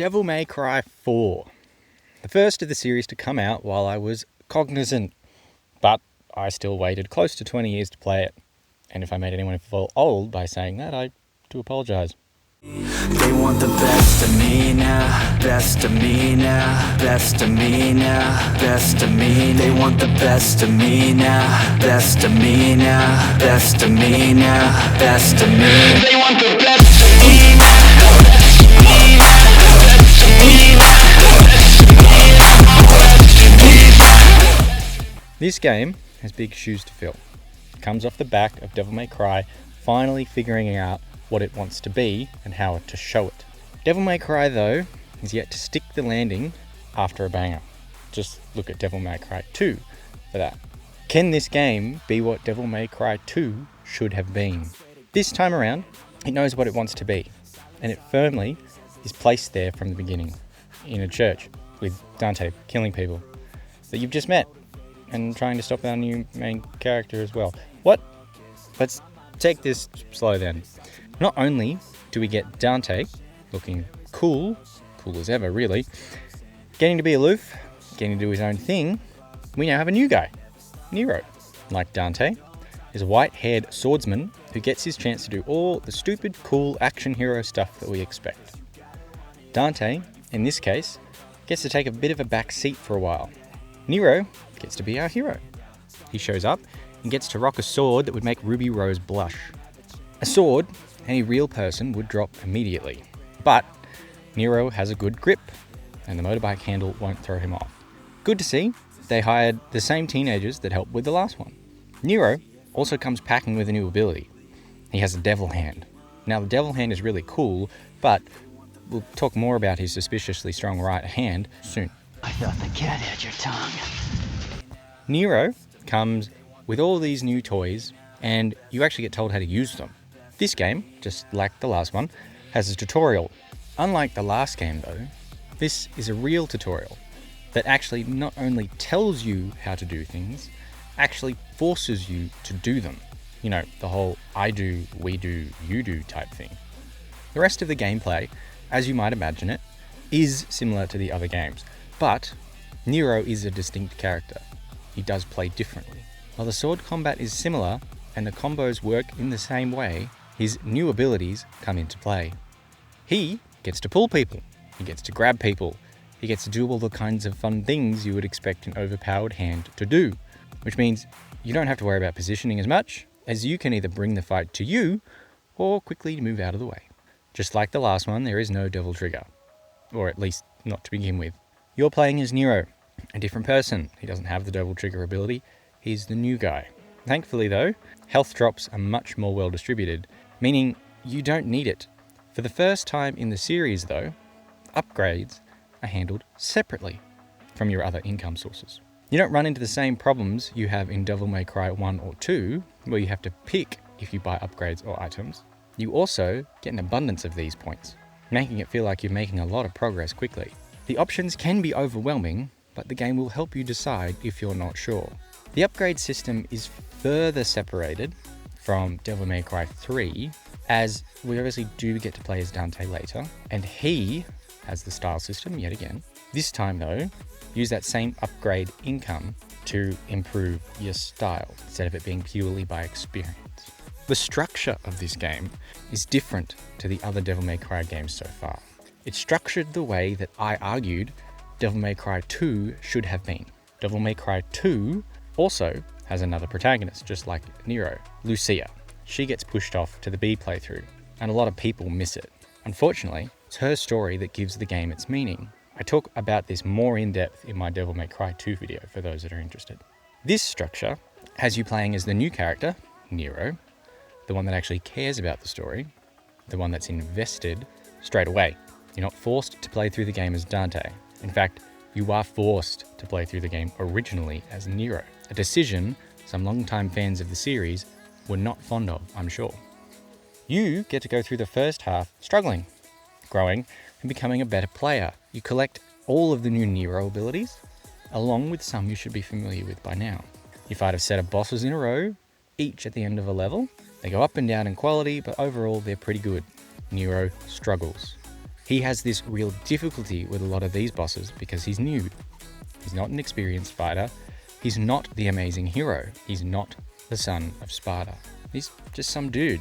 Devil May Cry 4. The first of the series to come out while I was cognizant, but I still waited close to 20 years to play it. And if I made anyone feel old by saying that, I do apologise. They want the best of me now, best of me now, best of me now, best of me. They want the best of me now, best of me now, best of me now, best of me. They want the best of me now, best of me now, best of me now, best of me now, best of me now. This game has big shoes to fill. It comes off the back of Devil May Cry finally figuring out what it wants to be and how to show it. Devil May Cry, though, is yet to stick the landing after a banger. Just look at Devil May Cry 2 for that. Can this game be what Devil May Cry 2 should have been? This time around, it knows what it wants to be, and it firmly is placed there from the beginning, in a church with Dante killing people that you've just met and trying to stop our new main character as well. What? Let's take this slow then. Not only do we get Dante looking cool as ever really, getting to be aloof, getting to do his own thing, we now have a new guy, Nero. Like Dante, is a white-haired swordsman who gets his chance to do all the stupid, cool action hero stuff that we expect. Dante, in this case, gets to take a bit of a back seat for a while. Nero gets to be our hero. He shows up and gets to rock a sword that would make Ruby Rose blush. A sword any real person would drop immediately. But Nero has a good grip, and the motorbike handle won't throw him off. Good to see they hired the same teenagers that helped with the last one. Nero also comes packing with a new ability. He has a devil hand. Now the devil hand is really cool, but we'll talk more about his suspiciously strong right hand soon. I thought the cat had your tongue. Nero comes with all these new toys, and you actually get told how to use them. This game, just like the last one, has a tutorial. Unlike the last game though, this is a real tutorial that actually not only tells you how to do things, actually forces you to do them. You know, the whole I do, we do, you do type thing. The rest of the gameplay, as you might imagine it, is similar to the other games, but Nero is a distinct character. He does play differently. While the sword combat is similar and the combos work in the same way, his new abilities come into play. He gets to pull people, he gets to grab people, he gets to do all the kinds of fun things you would expect an overpowered hand to do, which means you don't have to worry about positioning as much, as you can either bring the fight to you or quickly move out of the way. Just like the last one, there is no devil trigger, or at least not to begin with. You're playing as Nero, a different person. He doesn't have the devil trigger ability, he's the new guy. Thankfully though, health drops are much more well distributed, meaning you don't need it. For the first time in the series though, upgrades are handled separately from your other income sources. You don't run into the same problems you have in Devil May Cry 1 or 2, where you have to pick if you buy upgrades or items. You also get an abundance of these points, making it feel like you're making a lot of progress quickly. The options can be overwhelming, but the game will help you decide if you're not sure. The upgrade system is further separated from Devil May Cry 3, as we obviously do get to play as Dante later, and he has the style system yet again. This time though, use that same upgrade income to improve your style, instead of it being purely by experience. The structure of this game is different to the other Devil May Cry games so far. It's structured the way that I argued Devil May Cry 2 should have been. Devil May Cry 2 also has another protagonist, just like Nero, Lucia. She gets pushed off to the B playthrough, and a lot of people miss it. Unfortunately, it's her story that gives the game its meaning. I talk about this more in depth in my Devil May Cry 2 video for those that are interested. This structure has you playing as the new character, Nero, the one that actually cares about the story, the one that's invested straight away. You're not forced to play through the game as Dante. In fact, you are forced to play through the game originally as Nero, a decision some longtime fans of the series were not fond of, I'm sure. You get to go through the first half struggling, growing, and becoming a better player. You collect all of the new Nero abilities, along with some you should be familiar with by now. You fight a set of bosses in a row, each at the end of a level. They go up and down in quality, but overall they're pretty good. Nero struggles. He has this real difficulty with a lot of these bosses because he's new. He's not an experienced fighter. He's not the amazing hero. He's not the son of Sparta. He's just some dude.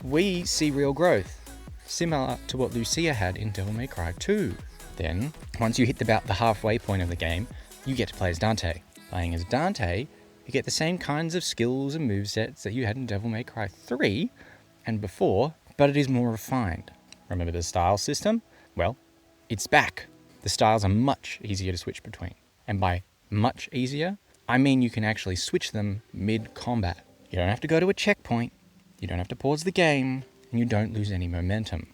We see real growth, similar to what Lucia had in Devil May Cry 2. Then, once you hit about the halfway point of the game, you get to play as Dante. Playing as Dante, you get the same kinds of skills and movesets that you had in Devil May Cry 3 and before, but it is more refined. Remember the style system? Well, it's back. The styles are much easier to switch between. And by much easier, I mean you can actually switch them mid-combat. You don't have to go to a checkpoint, you don't have to pause the game, and you don't lose any momentum.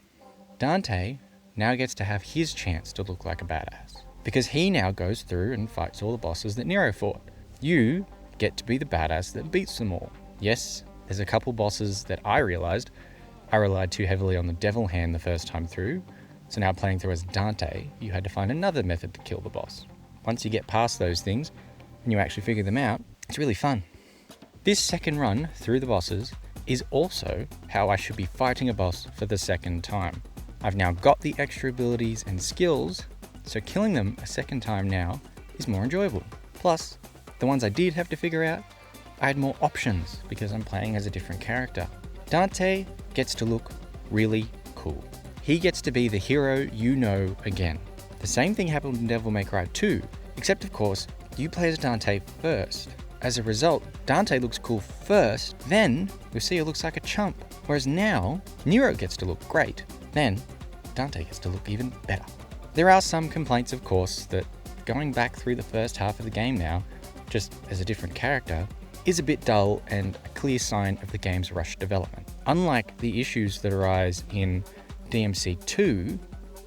Dante now gets to have his chance to look like a badass, because he now goes through and fights all the bosses that Nero fought. You get to be the badass that beats them all. Yes, there's a couple bosses that I realized I relied too heavily on the devil hand the first time through, so now playing through as Dante, you had to find another method to kill the boss. Once you get past those things, and you actually figure them out, it's really fun. This second run through the bosses is also how I should be fighting a boss for the second time. I've now got the extra abilities and skills, so killing them a second time now is more enjoyable. Plus, the ones I did have to figure out, I had more options because I'm playing as a different character. Dante gets to look really cool. He gets to be the hero you know again. The same thing happened in Devil May Cry 2, except of course, you play as Dante first. As a result, Dante looks cool first, then Lucia looks like a chump. Whereas now, Nero gets to look great, then Dante gets to look even better. There are some complaints, of course, that going back through the first half of the game now, just as a different character, is a bit dull and a clear sign of the game's rushed development. Unlike the issues that arise in DMC2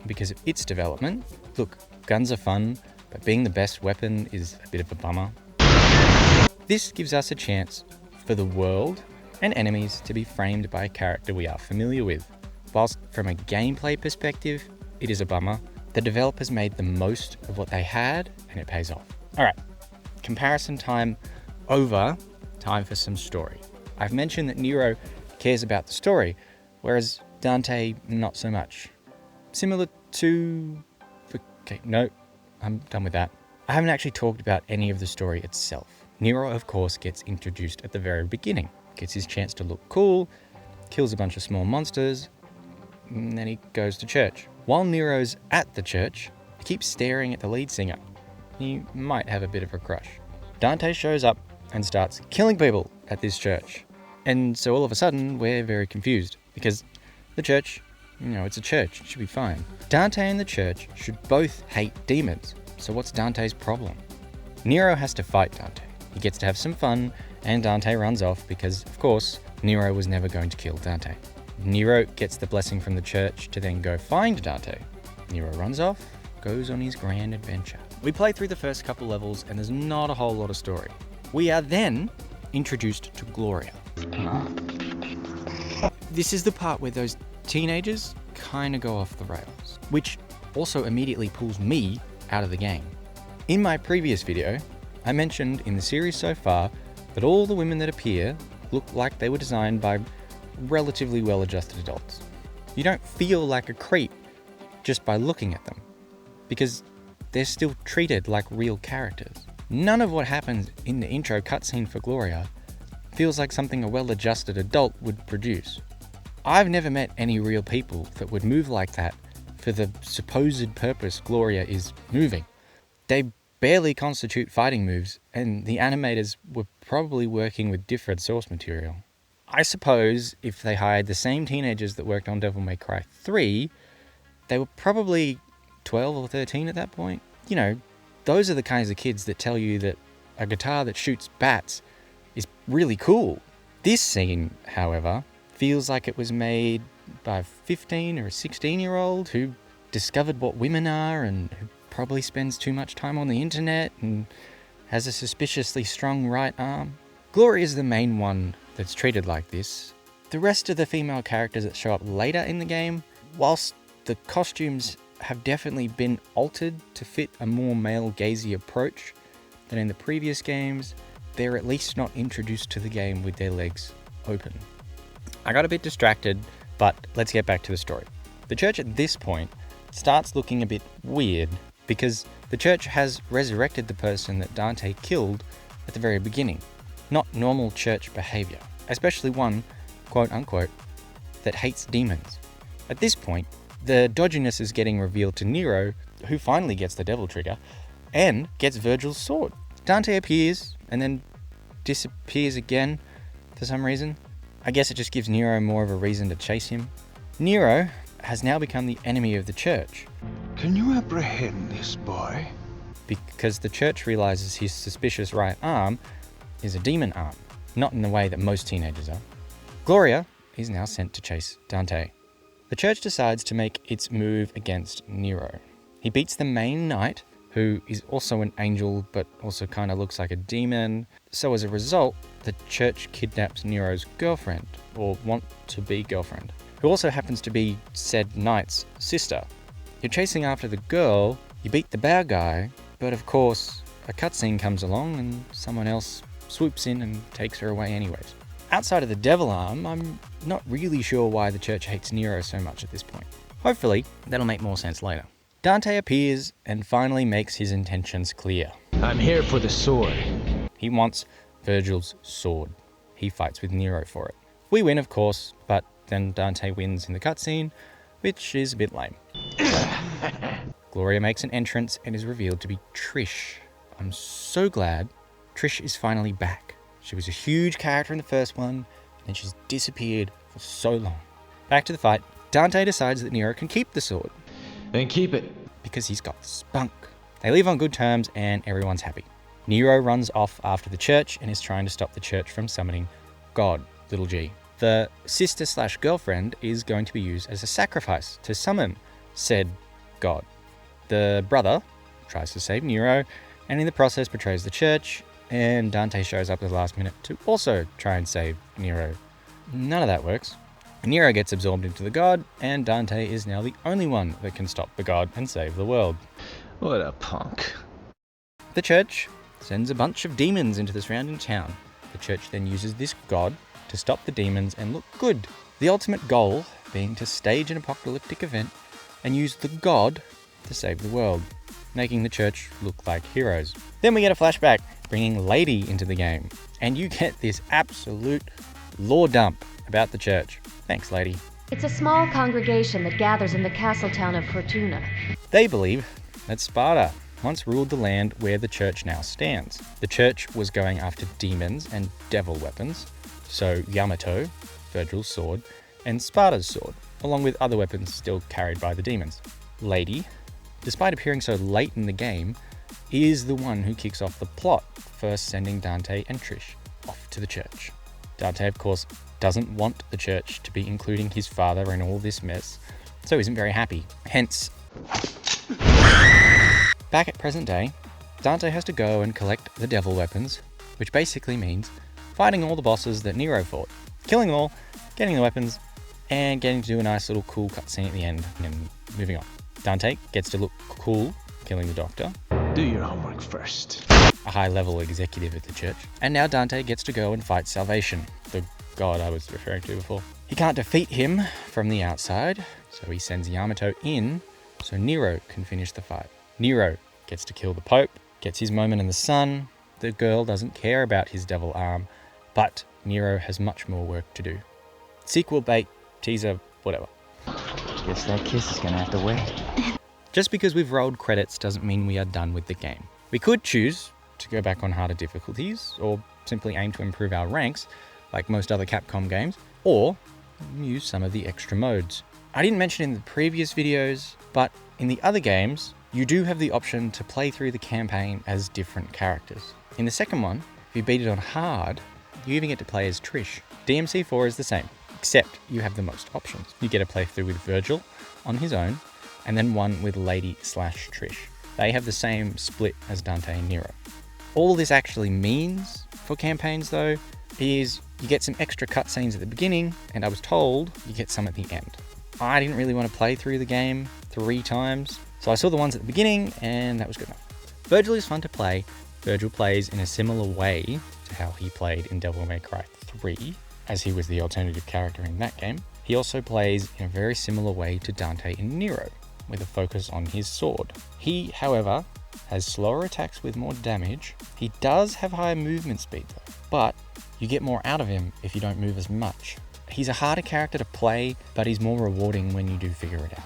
because of its development, look, guns are fun, but being the best weapon is a bit of a bummer. This gives us a chance for the world and enemies to be framed by a character we are familiar with. Whilst from a gameplay perspective, it is a bummer, the developers made the most of what they had and it pays off. Alright, comparison time over, time for some story. I've mentioned that Nero cares about the story, whereas Dante not so much. Similar to... Okay, no, I'm done with that. I haven't actually talked about any of the story itself. Nero, of course, gets introduced at the very beginning, gets his chance to look cool, kills a bunch of small monsters, and then he goes to church. While Nero's at the church, he keeps staring at the lead singer. He might have a bit of a crush. Dante shows up and starts killing people at this church. And so all of a sudden, we're very confused, because the church, it's a church, it should be fine. Dante and the church should both hate demons, so what's Dante's problem? Nero has to fight Dante. He gets to have some fun, and Dante runs off because, of course, Nero was never going to kill Dante. Nero gets the blessing from the church to then go find Dante. Nero runs off, goes on his grand adventure. We play through the first couple levels, and there's not a whole lot of story. We are then introduced to Gloria. This is the part where those teenagers kind of go off the rails, which also immediately pulls me out of the game. In my previous video, I mentioned in the series so far that all the women that appear look like they were designed by relatively well-adjusted adults. You don't feel like a creep just by looking at them, because they're still treated like real characters. None of what happens in the intro cutscene for Gloria feels like something a well-adjusted adult would produce. I've never met any real people that would move like that for the supposed purpose Gloria is moving. They barely constitute fighting moves, and the animators were probably working with different source material. I suppose if they hired the same teenagers that worked on Devil May Cry 3, they were probably 12 or 13 at that point. Those are the kinds of kids that tell you that a guitar that shoots bats is really cool. This scene, however, feels like it was made by a 15 or a 16-year-old who discovered what women are and who probably spends too much time on the internet and has a suspiciously strong right arm. Gloria is the main one that's treated like this. The rest of the female characters that show up later in the game, whilst the costumes have definitely been altered to fit a more male-gazey approach than in the previous games, they're at least not introduced to the game with their legs open. I got a bit distracted, but let's get back to the story. The church at this point starts looking a bit weird because the church has resurrected the person that Dante killed at the very beginning. Not normal church behavior, especially one, quote unquote, that hates demons. At this point, the dodginess is getting revealed to Nero, who finally gets the devil trigger and gets Virgil's sword. Dante appears and then disappears again for some reason. I guess it just gives Nero more of a reason to chase him. Nero has now become the enemy of the church. Can you apprehend this boy? Because the church realizes his suspicious right arm is a demon arm, not in the way that most teenagers are. Gloria is now sent to chase Dante. The church decides to make its move against Nero. He beats the main knight, who is also an angel but also kind of looks like a demon. So as a result, the church kidnaps Nero's girlfriend, or want-to-be girlfriend, who also happens to be said knight's sister. You're chasing after the girl, you beat the bad guy, but of course a cutscene comes along and someone else swoops in and takes her away anyways. Outside of the devil arm, I'm not really sure why the church hates Nero so much at this point. Hopefully, that'll make more sense later. Dante appears and finally makes his intentions clear. I'm here for the sword. He wants Virgil's sword. He fights with Nero for it. We win, of course, but then Dante wins in the cutscene, which is a bit lame. Gloria makes an entrance and is revealed to be Trish. I'm so glad Trish is finally back. She was a huge character in the first one, and she's disappeared for so long. Back to the fight, Dante decides that Nero can keep the sword. Then keep it. Because he's got spunk. They leave on good terms and everyone's happy. Nero runs off after the church and is trying to stop the church from summoning God, little g. The sister/girlfriend is going to be used as a sacrifice to summon said God. The brother tries to save Nero and in the process betrays the church, and Dante shows up at the last minute to also try and save Nero. None of that works. Nero gets absorbed into the god, and Dante is now the only one that can stop the god and save the world. What a punk. The church sends a bunch of demons into the surrounding town. The church then uses this god to stop the demons and look good. The ultimate goal being to stage an apocalyptic event and use the god to save the world, making the church look like heroes. Then we get a flashback, bringing Lady into the game, and you get this absolute lore dump about the church. Thanks, Lady. It's a small congregation that gathers in the castle town of Fortuna. They believe that Sparta once ruled the land where the church now stands. The church was going after demons and devil weapons, so Yamato, Virgil's sword, and Sparta's sword, along with other weapons still carried by the demons. Lady, despite appearing so late in the game, is the one who kicks off the plot, first sending Dante and Trish off to the church. Dante, of course, doesn't want the church to be including his father in all this mess, so isn't very happy. Hence, back at present day, Dante has to go and collect the devil weapons, which basically means fighting all the bosses that Nero fought, killing them all, getting the weapons, and getting to do a nice little cool cutscene at the end, and then moving on. Dante gets to look cool killing the doctor, Do your homework first. a high-level executive at the church, and now Dante gets to go and fight Salvation, the god I was referring to before. He can't defeat him from the outside, so he sends Yamato in so Nero can finish the fight. Nero gets to kill the Pope, gets his moment in the sun. The girl doesn't care about his devil arm, but Nero has much more work to do. Sequel bait, teaser, whatever. Guess that kiss is gonna have to wait. Just because we've rolled credits doesn't mean we are done with the game. We could choose to go back on harder difficulties, or simply aim to improve our ranks, like most other Capcom games, or use some of the extra modes. I didn't mention in the previous videos, but in the other games, you do have the option to play through the campaign as different characters. In the second one, if you beat it on hard, you even get to play as Trish. DMC4 is the same, except you have the most options. You get to play through with Virgil on his own, and then one with Lady/Trish. They have the same split as Dante and Nero. All this actually means for campaigns though, is you get some extra cutscenes at the beginning, and I was told you get some at the end. I didn't really want to play through the game 3 times, so I saw the ones at the beginning, and that was good enough. Virgil is fun to play. Virgil plays in a similar way to how he played in Devil May Cry 3, as he was the alternative character in that game. He also plays in a very similar way to Dante and Nero. with a focus on his sword. He, however, has slower attacks with more damage. He does have higher movement speed though, but you get more out of him if you don't move as much. He's a harder character to play, but he's more rewarding when you do figure it out.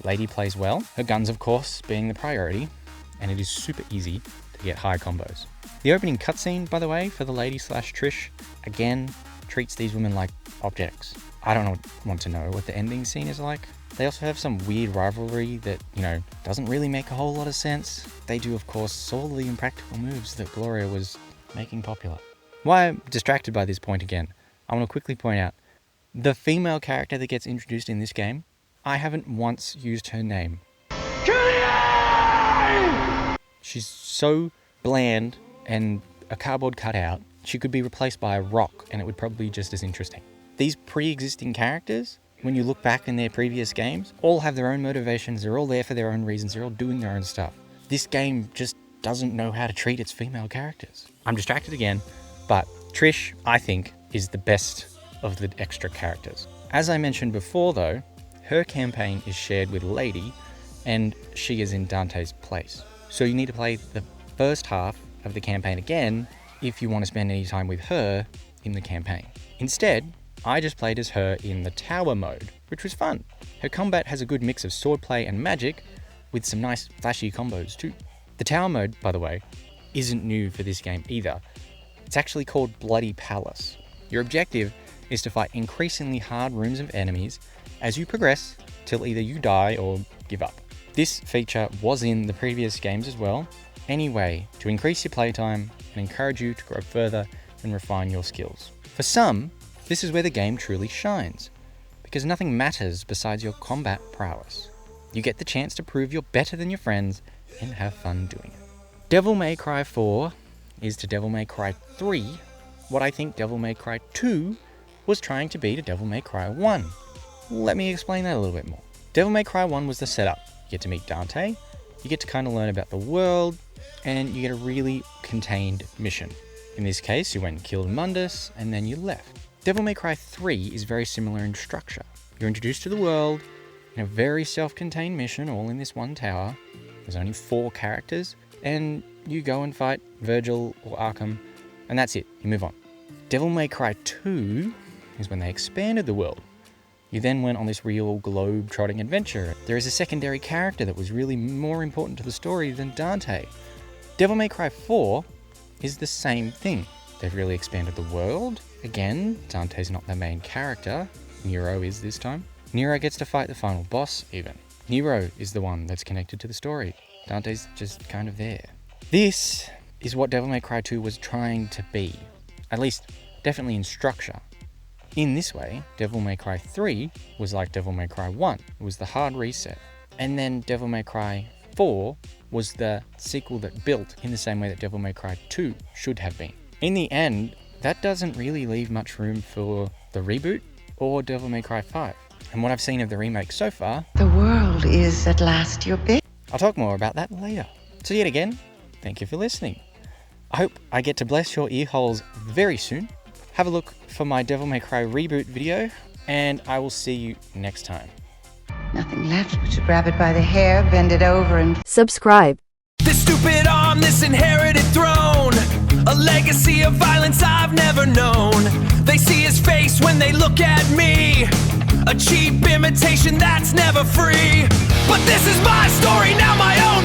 Lady plays well, her guns of course being the priority, and it is super easy to get high combos. The opening cutscene, by the way, for the lady / Trish, again, treats these women like objects. I don't want to know what the ending scene is like. They also have some weird rivalry that, doesn't really make a whole lot of sense. They do, of course, all the impractical moves that Gloria was making popular. Why I'm distracted by this point again, I want to quickly point out, the female character that gets introduced in this game, I haven't once used her name. She's so bland and a cardboard cutout, she could be replaced by a rock and it would probably be just as interesting. These pre-existing characters, when you look back in their previous games, all have their own motivations, they're all there for their own reasons, they're all doing their own stuff. This game just doesn't know how to treat its female characters. I'm distracted again, but Trish, I think, is the best of the extra characters. As I mentioned before though, her campaign is shared with Lady, and she is in Dante's place. So you need to play the first half of the campaign again if you want to spend any time with her in the campaign. Instead, I just played as her in the tower mode, which was fun. Her combat has a good mix of swordplay and magic, with some nice flashy combos too. The tower mode, by the way, isn't new for this game either. It's actually called Bloody Palace. Your objective is to fight increasingly hard rooms of enemies as you progress till either you die or give up. This feature was in the previous games as well, anyway, to increase your playtime and encourage you to grow further and refine your skills. For some, this is where the game truly shines, because nothing matters besides your combat prowess. You get the chance to prove you're better than your friends and have fun doing it. Devil May Cry 4 is to Devil May Cry 3 what I think Devil May Cry 2 was trying to be to Devil May Cry 1. Let me explain that a little bit more. Devil May Cry 1 was the setup. You get to meet Dante, you get to kind of learn about the world, and you get a really contained mission. In this case, you went and killed Mundus, and then you left. Devil May Cry 3 is very similar in structure. You're introduced to the world in a very self-contained mission, all in this one tower. There's only 4 characters, and you go and fight Virgil or Arkham, and that's it, you move on. Devil May Cry 2 is when they expanded the world. You then went on this real globe-trotting adventure. There is a secondary character that was really more important to the story than Dante. Devil May Cry 4 is the same thing. They've really expanded the world. Again, Dante's not the main character. Nero is this time. Nero gets to fight the final boss even. Nero is the one that's connected to the story. Dante's just kind of there. This is what Devil May Cry 2 was trying to be. At least, definitely in structure. In this way, Devil May Cry 3 was like Devil May Cry 1. It was the hard reset. And then Devil May Cry 4 was the sequel that built in the same way that Devil May Cry 2 should have been. In the end, that doesn't really leave much room for the reboot or Devil May Cry 5. And what I've seen of the remake so far, the world is at last your bit. I'll talk more about that later. So yet again, thank you for listening. I hope I get to bless your ear holes very soon. Have a look for my Devil May Cry reboot video, and I will see you next time. Nothing left but to grab it by the hair, bend it over and Subscribe. This stupid arm, this inherited throne, a legacy of violence I've never known. They see his face when they look at me, a cheap imitation that's never free. But this is my story, now my own